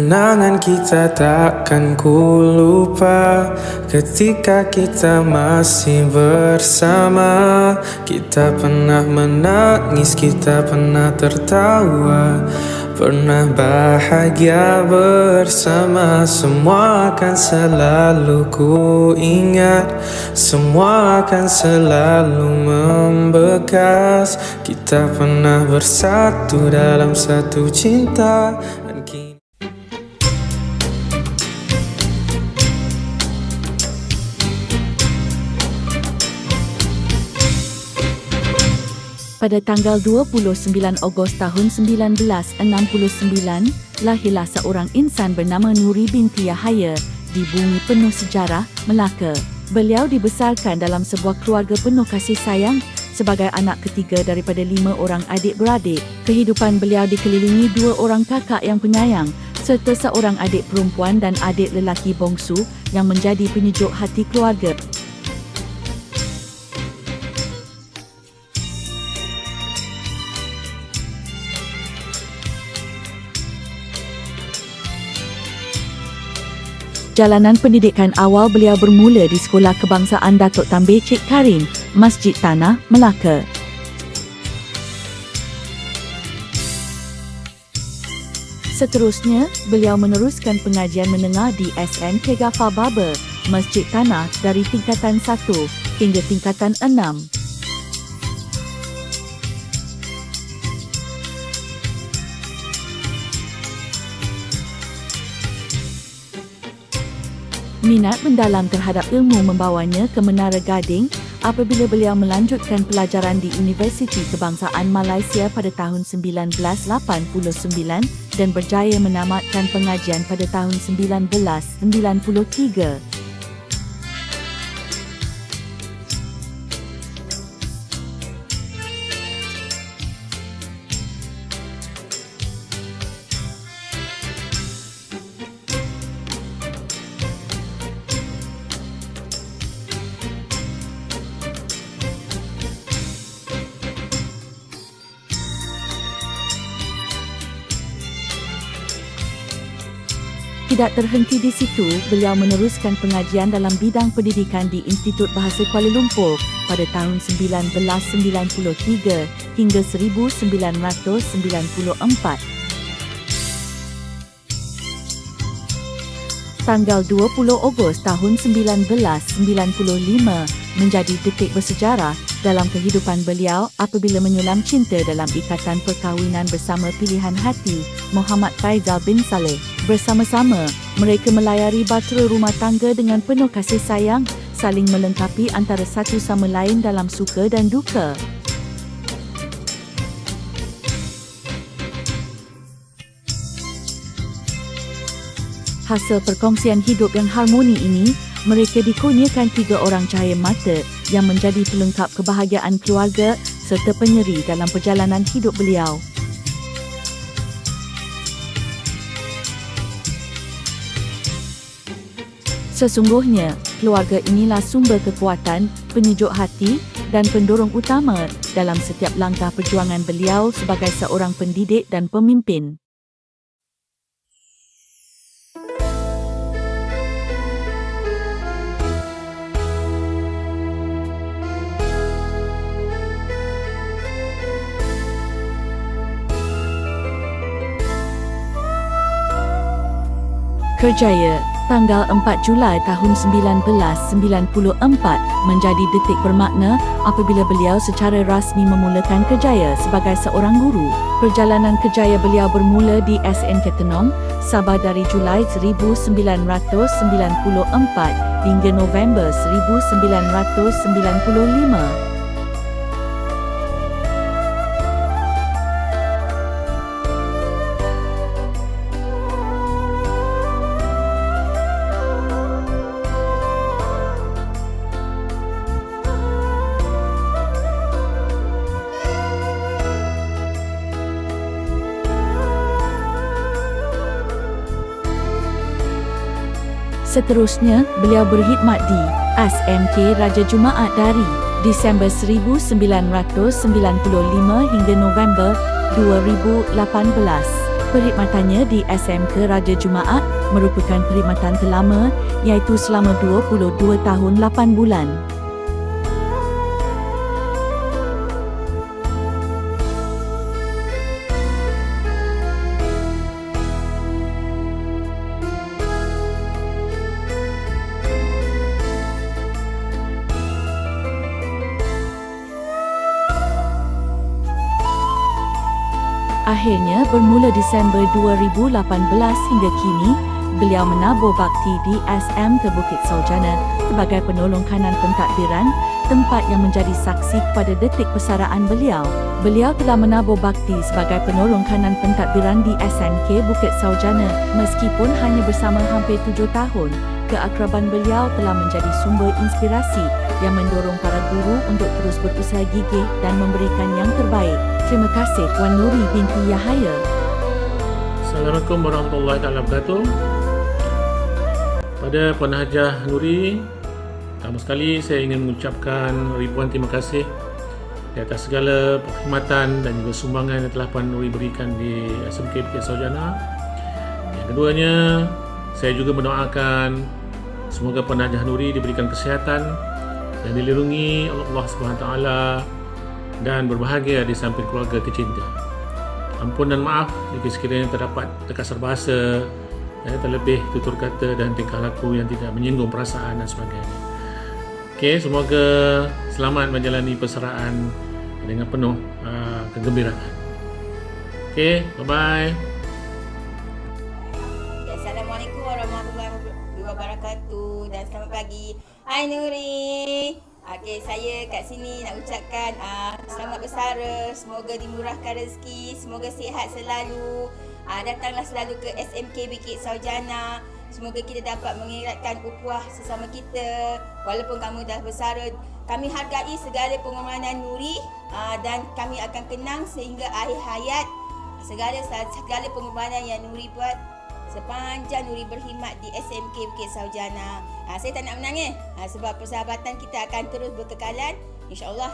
Kenangan kita takkan ku lupa ketika kita masih bersama. Kita pernah menangis, kita pernah tertawa, pernah bahagia bersama. Semua akan selalu ku ingat, semua akan selalu membekas. Kita pernah bersatu dalam satu cinta. Pada tanggal 29 Ogos tahun 1969, lahirlah seorang insan bernama Nuri binti Yahaya di bumi penuh sejarah, Melaka. Beliau dibesarkan dalam sebuah keluarga penuh kasih sayang sebagai anak ketiga daripada 5 orang adik-beradik. Kehidupan beliau dikelilingi 2 orang kakak yang penyayang serta seorang adik perempuan dan adik lelaki bongsu yang menjadi penyejuk hati keluarga. Jalanan pendidikan awal beliau bermula di Sekolah Kebangsaan Datuk Tambir Cik Karim, Masjid Tanah, Melaka. Seterusnya, beliau meneruskan pengajian menengah di SMK Ghaffar Babur, Masjid Tanah dari tingkatan 1 hingga tingkatan 6. Minat mendalam terhadap ilmu membawanya ke Menara Gading apabila beliau melanjutkan pelajaran di Universiti Kebangsaan Malaysia pada tahun 1989 dan berjaya menamatkan pengajian pada tahun 1993. Tidak terhenti di situ, beliau meneruskan pengajian dalam bidang pendidikan di Institut Bahasa Kuala Lumpur pada tahun 1993 hingga 1994. Tanggal 20 Ogos tahun 1995 menjadi detik bersejarah dalam kehidupan beliau apabila menyelam cinta dalam ikatan perkahwinan bersama pilihan hati Muhammad Faizal bin Saleh. Bersama-sama, mereka melayari bahtera rumah tangga dengan penuh kasih sayang, saling melengkapi antara satu sama lain dalam suka dan duka. Hasil perkongsian hidup yang harmoni ini, mereka dikurniakan 3 orang cahaya mata yang menjadi pelengkap kebahagiaan keluarga serta penyeri dalam perjalanan hidup beliau. Sesungguhnya, keluarga inilah sumber kekuatan, penyejuk hati dan pendorong utama dalam setiap langkah perjuangan beliau sebagai seorang pendidik dan pemimpin. Kerjaya, tanggal 4 Julai tahun 1994 menjadi detik bermakna apabila beliau secara rasmi memulakan kerjaya sebagai seorang guru. Perjalanan kerjaya beliau bermula di SNK Tenom, Sabah dari Julai 1994 hingga November 1995. Seterusnya, beliau berkhidmat di SMK Raja Jumaat dari Disember 1995 hingga November 2018. Perkhidmatannya di SMK Raja Jumaat merupakan perkhidmatan terlama iaitu selama 22 tahun 8 bulan. Akhirnya, bermula Disember 2018 hingga kini, beliau menabur bakti di SMK Bukit Saujana sebagai penolong kanan pentadbiran, tempat yang menjadi saksi kepada detik persaraan beliau. Beliau telah menabur bakti sebagai penolong kanan pentadbiran di SMK Bukit Saujana meskipun hanya bersama hampir 7 tahun. Keakraban beliau telah menjadi sumber inspirasi yang mendorong para guru untuk terus berusaha gigih dan memberikan yang terbaik. Terima kasih Puan Nuri binti Yahaya. Assalamualaikum warahmatullahi wabarakatuh. Pada Puan Hajah Nuri, pertama sekali saya ingin mengucapkan ribuan terima kasih di atas segala perkhidmatan dan juga sumbangan yang telah Puan Nuri berikan di SMK Bukit Saujana. Yang keduanya, saya juga mendoakan semoga Puan Hajah Nuri diberikan kesihatan dan dilindungi oleh Allah SWT dan berbahagia di samping keluarga tercinta. Ampun dan maaf jika sekiranya terdapat terkasar bahasa, terlebih tutur kata dan tingkah laku yang tidak menyinggung perasaan dan sebagainya. Okey, semoga selamat menjalani persaraan dengan penuh kegembiraan. Okey, bye-bye. Assalamualaikum warahmatullahi wabarakatuh dan selamat pagi. Hai Nuri. Okey, saya kat sini nak ucapkan selamat bersara, semoga dimurahkan rezeki, semoga sihat selalu. Datanglah selalu ke SMK Bukit Saujana. Semoga kita dapat mengeratkan ukhuwah sesama kita. Walaupun kamu dah bersara, kami hargai segala pengorbanan Nuri dan kami akan kenang sehingga akhir hayat segala pengorbanan yang Nuri buat sepanjang Nuri berkhidmat di SMK Bukit Saujana. Saya tak nak menang sebab persahabatan kita akan terus berkekalan insya-Allah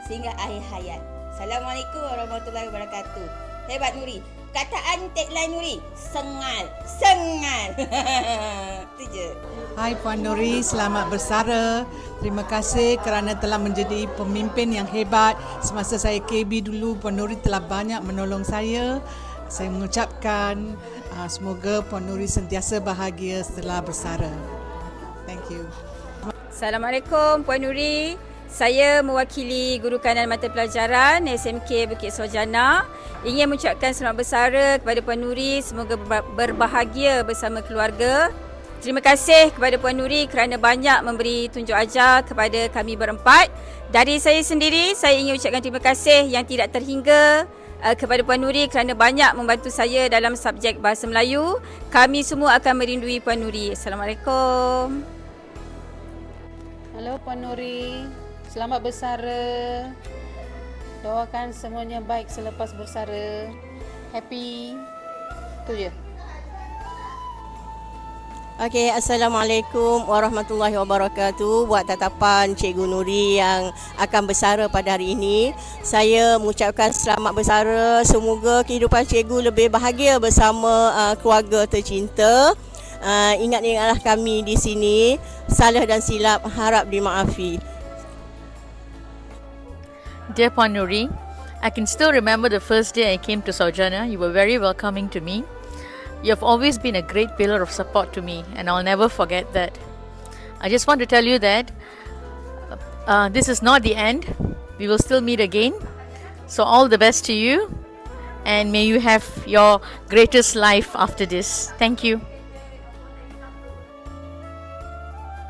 sehingga akhir hayat. Assalamualaikum warahmatullahi wabarakatuh. Hebat Nuri. Kataan tagline Nuri, sengal. Itu je. Hai Puan Nuri, selamat bersara. Terima kasih kerana telah menjadi pemimpin yang hebat. Semasa saya KB dulu, Puan Nuri telah banyak menolong saya. Saya mengucapkan semoga Puan Nuri sentiasa bahagia setelah bersara. Thank you. Assalamualaikum Puan Nuri. Saya mewakili Guru Kanan Mata Pelajaran SMK Bukit Saujana. Ingin mengucapkan selamat bersara kepada Puan Nuri. Semoga berbahagia bersama keluarga. Terima kasih kepada Puan Nuri kerana banyak memberi tunjuk ajar kepada kami berempat. Dari saya sendiri, saya ingin ucapkan terima kasih yang tidak terhingga kepada Puan Nuri kerana banyak membantu saya dalam subjek Bahasa Melayu. Kami semua akan merindui Puan Nuri. Assalamualaikum. Halo Puan Nuri, selamat bersara. Doakan semuanya baik selepas bersara. Happy. Itu je. Okey, Assalamualaikum warahmatullahi wabarakatuh. Buat tatapan Cikgu Nuri yang akan bersara pada hari ini, saya mengucapkan selamat bersara. Semoga kehidupan Cikgu lebih bahagia bersama keluarga tercinta. Ingatlah kami di sini, salah dan silap harap dimaafi. Dear Puan Nuri, I can still remember the first day I came to Saujana. You were very welcoming to me. You have always been a great pillar of support to me, and I'll never forget that. I just want to tell you that this is not the end. We will still meet again. So all the best to you, and may you have your greatest life after this. Thank you.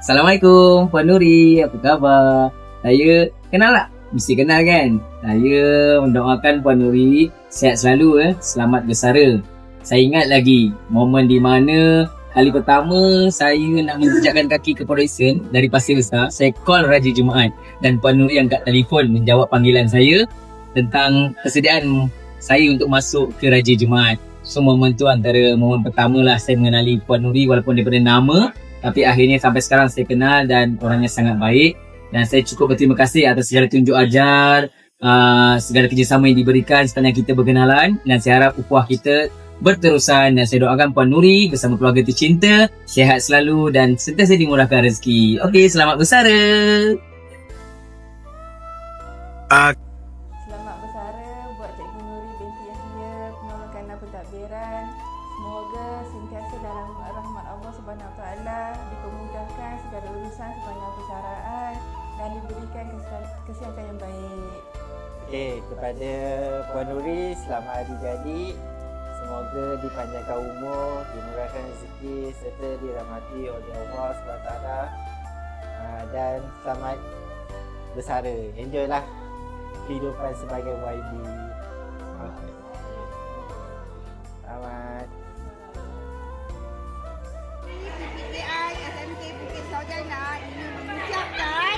Assalamualaikum Puan Nuri, apa khabar? Saya kenal tak? Mesti kenal kan? Saya mendoakan Puan Nuri sihat selalu, selamat bersara. Saya ingat lagi momen di mana kali pertama saya nak menjejakkan kaki ke Prodison dari Pasir Besar. Saya call Raja Jumaat dan Puan Nuri angkat telefon menjawab panggilan saya tentang kesediaan saya untuk masuk ke Raja Jumaat. So momen tu antara momen pertama lah saya mengenali Puan Nuri, walaupun daripada nama, tapi akhirnya sampai sekarang saya kenal dan orangnya sangat baik. Dan saya cukup berterima kasih atas segala tunjuk ajar, segala kerjasama yang diberikan sepanjang kita berkenalan, dan saya harap ukhuwah kita berterusan, dan saya doakan Puan Nuri bersama keluarga tercinta sihat selalu dan sentiasa dimurahkan rezeki. Okey, selamat bersara. Selamat bersara buat Cikgu Nuri binti Yahya, penolong kanan pentadbiran. Semoga sentiasa dalam rahmat Allah Subhanahu Wa Taala, dipermudahkan segala urusan sepanjang persaraan dan diberikan kesihatan yang baik. Kepada Puan Nuri, selamat hari jadi. Semoga dipanjangkan umur, dimurahkan rezeki serta dirahmati oleh Allah SWT. Dan selamat bersara. Enjoy lah kehidupan sebagai YB. Selamat. PPI SMK Bukit Saujana ingin mengucapkan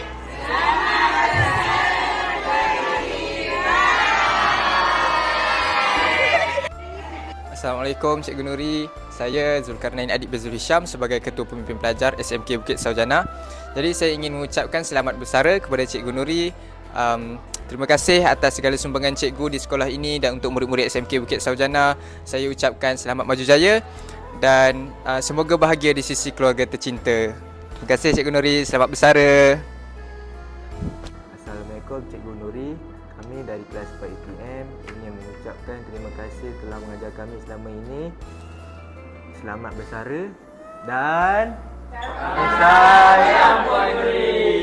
Assalamualaikum Cikgu Nuri. Saya Zulkarnain Adik Bezul Hisham sebagai Ketua Pemimpin Pelajar SMK Bukit Saujana. Jadi saya ingin mengucapkan selamat bersara kepada Cikgu Nuri. Terima kasih atas segala sumbangan cikgu di sekolah ini, dan untuk murid-murid SMK Bukit Saujana, saya ucapkan selamat maju jaya dan semoga bahagia di sisi keluarga tercinta. Terima kasih Cikgu Nuri, selamat bersara. Assalamualaikum Cikgu Nuri. Kami dari kelas 4 EPM ingin mengucapkan terima kasih telah mengajar kami selama ini. Selamat bersara dan sayang Puan Nuri.